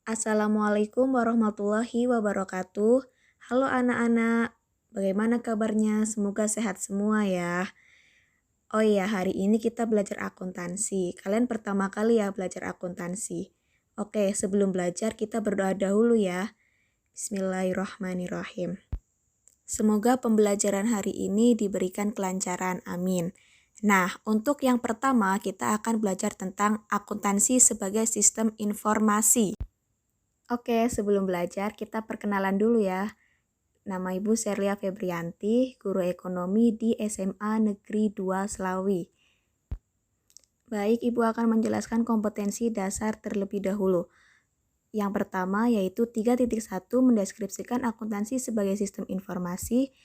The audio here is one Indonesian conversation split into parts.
Assalamualaikum warahmatullahi wabarakatuh. Halo anak-anak, bagaimana kabarnya? Semoga sehat semua ya. Oh iya, hari ini kita belajar akuntansi. Kalian pertama kali ya belajar akuntansi. Oke, sebelum belajar kita berdoa dahulu ya. Bismillahirrahmanirrahim. Semoga pembelajaran hari ini diberikan kelancaran. Amin. Nah, untuk yang pertama kita akan belajar tentang akuntansi sebagai sistem informasi. Oke, sebelum belajar kita perkenalan dulu ya. Nama Ibu Serlia Febrianti, guru ekonomi di SMA Negeri 2 Slawi. Baik, Ibu akan menjelaskan kompetensi dasar terlebih dahulu. Yang pertama yaitu 3.1 mendeskripsikan akuntansi sebagai sistem informasi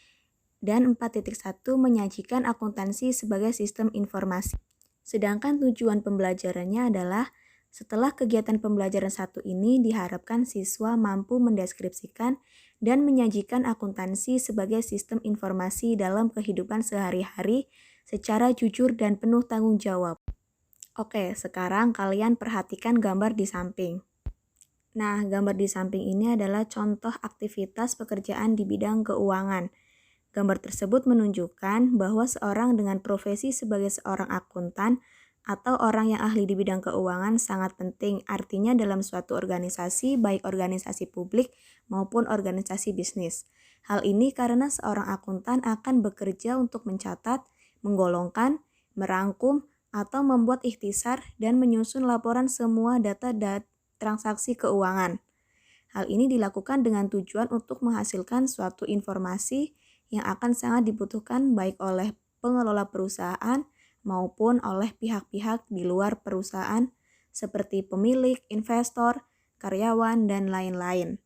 dan 4.1 menyajikan akuntansi sebagai sistem informasi. Sedangkan tujuan pembelajarannya adalah setelah kegiatan pembelajaran satu ini diharapkan siswa mampu mendeskripsikan dan menyajikan akuntansi sebagai sistem informasi dalam kehidupan sehari-hari secara jujur dan penuh tanggung jawab. Oke, sekarang kalian perhatikan gambar di samping. Nah, gambar di samping ini adalah contoh aktivitas pekerjaan di bidang keuangan. Gambar tersebut menunjukkan bahwa seorang dengan profesi sebagai seorang akuntan atau orang yang ahli di bidang keuangan sangat penting, artinya dalam suatu organisasi, baik organisasi publik maupun organisasi bisnis. Hal ini karena seorang akuntan akan bekerja untuk mencatat, menggolongkan, merangkum, atau membuat ikhtisar dan menyusun laporan semua data transaksi keuangan. Hal ini dilakukan dengan tujuan untuk menghasilkan suatu informasi yang akan sangat dibutuhkan baik oleh pengelola perusahaan maupun oleh pihak-pihak di luar perusahaan seperti pemilik, investor, karyawan, dan lain-lain.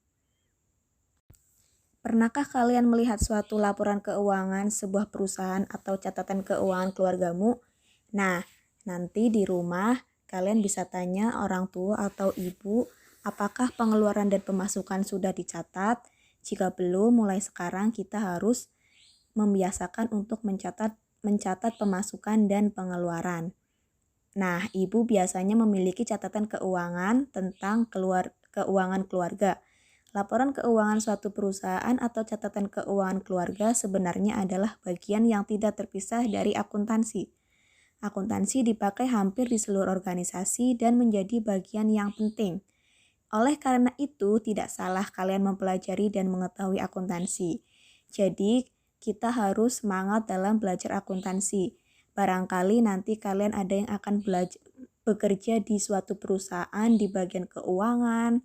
Pernahkah kalian melihat suatu laporan keuangan sebuah perusahaan atau catatan keuangan keluargamu? Nah, nanti di rumah kalian bisa tanya orang tua atau ibu apakah pengeluaran dan pemasukan sudah dicatat. Jika belum, mulai sekarang kita harus membiasakan untuk mencatat pemasukan dan pengeluaran. Nah, ibu biasanya memiliki catatan keuangan tentang keuangan keluarga. Laporan keuangan suatu perusahaan atau catatan keuangan keluarga sebenarnya adalah bagian yang tidak terpisah dari akuntansi. Akuntansi dipakai hampir di seluruh organisasi dan menjadi bagian yang penting. Oleh karena itu, tidak salah kalian mempelajari dan mengetahui akuntansi. Jadi, kita harus semangat dalam belajar akuntansi. Barangkali nanti kalian ada yang akan bekerja di suatu perusahaan di bagian keuangan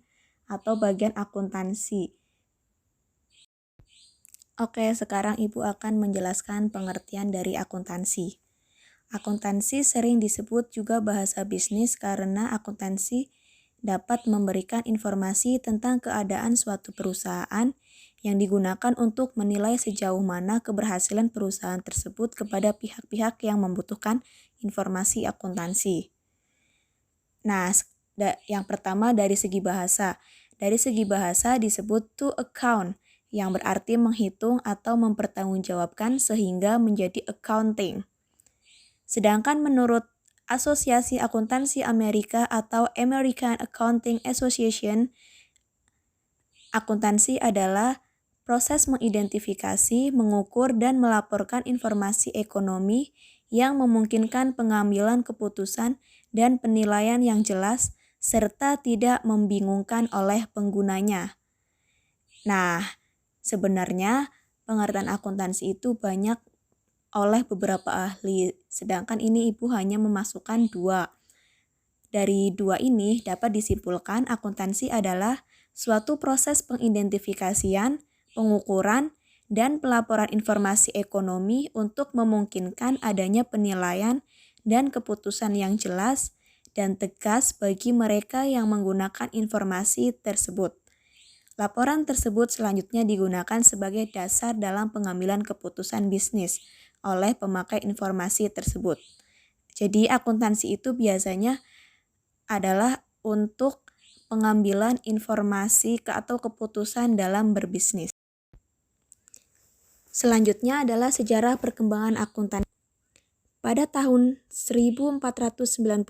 atau bagian akuntansi. Oke, sekarang Ibu akan menjelaskan pengertian dari akuntansi. Akuntansi sering disebut juga bahasa bisnis karena akuntansi dapat memberikan informasi tentang keadaan suatu perusahaan yang digunakan untuk menilai sejauh mana keberhasilan perusahaan tersebut kepada pihak-pihak yang membutuhkan informasi akuntansi. Nah, yang pertama dari segi bahasa. Dari segi bahasa disebut to account, yang berarti menghitung atau mempertanggungjawabkan sehingga menjadi accounting. Sedangkan menurut Asosiasi Akuntansi Amerika atau American Accounting Association, akuntansi adalah proses mengidentifikasi, mengukur, dan melaporkan informasi ekonomi yang memungkinkan pengambilan keputusan dan penilaian yang jelas serta tidak membingungkan oleh penggunanya. Nah, sebenarnya pengertian akuntansi itu banyak oleh beberapa ahli, sedangkan ini Ibu hanya memasukkan 2. Dari 2 ini dapat disimpulkan akuntansi adalah suatu proses pengidentifikasian, pengukuran, dan pelaporan informasi ekonomi untuk memungkinkan adanya penilaian dan keputusan yang jelas dan tegas bagi mereka yang menggunakan informasi tersebut. Laporan tersebut selanjutnya digunakan sebagai dasar dalam pengambilan keputusan bisnis oleh pemakai informasi tersebut. Jadi akuntansi itu biasanya adalah untuk pengambilan informasi atau keputusan dalam berbisnis. Selanjutnya adalah sejarah perkembangan akuntansi. Pada tahun 1494,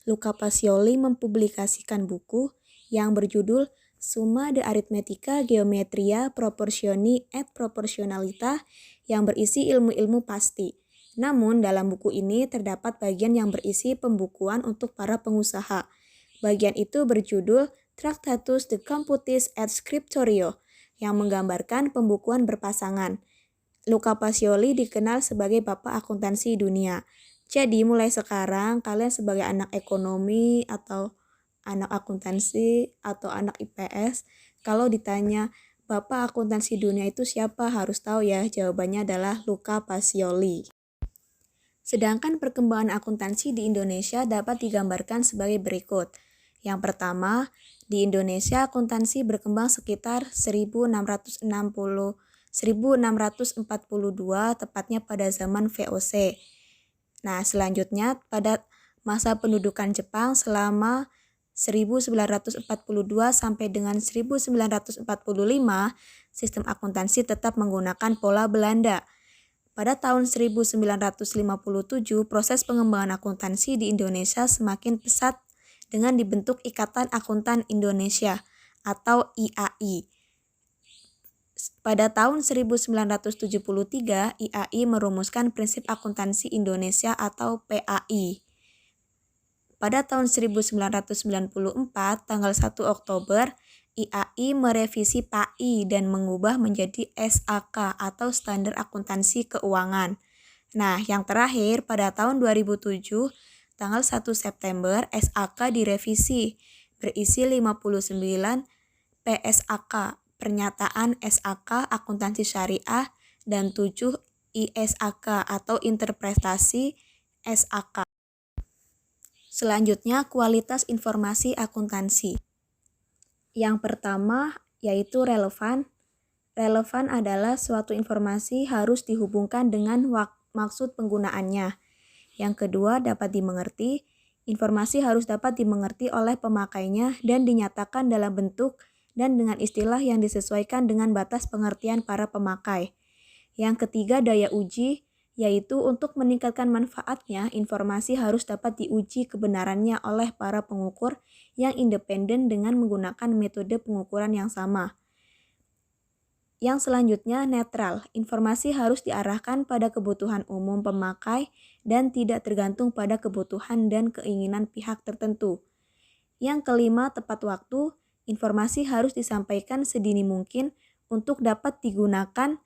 Luca Pacioli mempublikasikan buku yang berjudul Summa de Arithmetica Geometria Proportioni et Proportionalita yang berisi ilmu-ilmu pasti. Namun dalam buku ini terdapat bagian yang berisi pembukuan untuk para pengusaha. Bagian itu berjudul Tractatus de Computis et Scriptorio yang menggambarkan pembukuan berpasangan. Luca Pacioli dikenal sebagai bapak akuntansi dunia. Jadi mulai sekarang kalian sebagai anak ekonomi atau anak akuntansi atau anak IPS, kalau ditanya bapak akuntansi dunia itu siapa, harus tahu ya, jawabannya adalah Luca Pacioli. Sedangkan perkembangan akuntansi di Indonesia dapat digambarkan sebagai berikut. Yang pertama, di Indonesia akuntansi berkembang sekitar 1642, tepatnya pada zaman VOC. Nah, selanjutnya pada masa pendudukan Jepang selama 1942 sampai dengan 1945, sistem akuntansi tetap menggunakan pola Belanda. Pada tahun 1957, proses pengembangan akuntansi di Indonesia semakin pesat dengan dibentuk Ikatan Akuntan Indonesia atau IAI. Pada tahun 1973, IAI merumuskan prinsip akuntansi Indonesia atau PAI. Pada tahun 1994, tanggal 1 Oktober, IAI merevisi PAI dan mengubah menjadi SAK atau Standar Akuntansi Keuangan. Nah, yang terakhir pada tahun 2007, tanggal 1 September, SAK direvisi, berisi 59 PSAK, Pernyataan SAK Akuntansi Syariah, dan 7 ISAK atau Interpretasi SAK. Selanjutnya, kualitas informasi akuntansi. Yang pertama yaitu relevan. Relevan adalah suatu informasi harus dihubungkan dengan maksud penggunaannya. Yang kedua, dapat dimengerti. Informasi harus dapat dimengerti oleh pemakainya dan dinyatakan dalam bentuk dan dengan istilah yang disesuaikan dengan batas pengertian para pemakai. Yang ketiga, daya uji, yaitu untuk meningkatkan manfaatnya, informasi harus dapat diuji kebenarannya oleh para pengukur yang independen dengan menggunakan metode pengukuran yang sama. Yang selanjutnya, netral. Informasi harus diarahkan pada kebutuhan umum pemakai dan tidak tergantung pada kebutuhan dan keinginan pihak tertentu. Yang kelima, tepat waktu. Informasi harus disampaikan sedini mungkin untuk dapat digunakan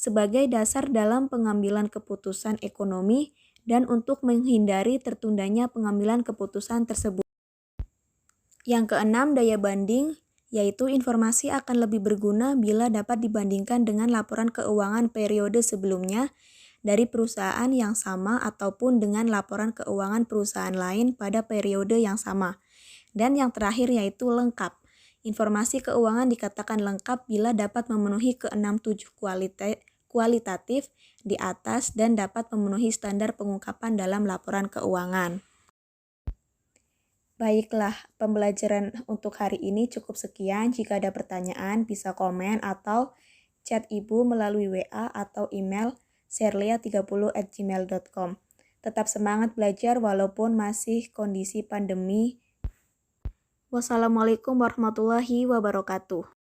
sebagai dasar dalam pengambilan keputusan ekonomi dan untuk menghindari tertundanya pengambilan keputusan tersebut. Yang keenam, daya banding, yaitu informasi akan lebih berguna bila dapat dibandingkan dengan laporan keuangan periode sebelumnya dari perusahaan yang sama ataupun dengan laporan keuangan perusahaan lain pada periode yang sama. Dan yang terakhir yaitu lengkap. Informasi keuangan dikatakan lengkap bila dapat memenuhi ke-6-7 kualitatif di atas dan dapat memenuhi standar pengungkapan dalam laporan keuangan. Baiklah, pembelajaran untuk hari ini cukup sekian. Jika ada pertanyaan, bisa komen atau chat Ibu melalui WA atau email serlia30@gmail.com. Tetap semangat belajar walaupun masih kondisi pandemi. Wassalamualaikum warahmatullahi wabarakatuh.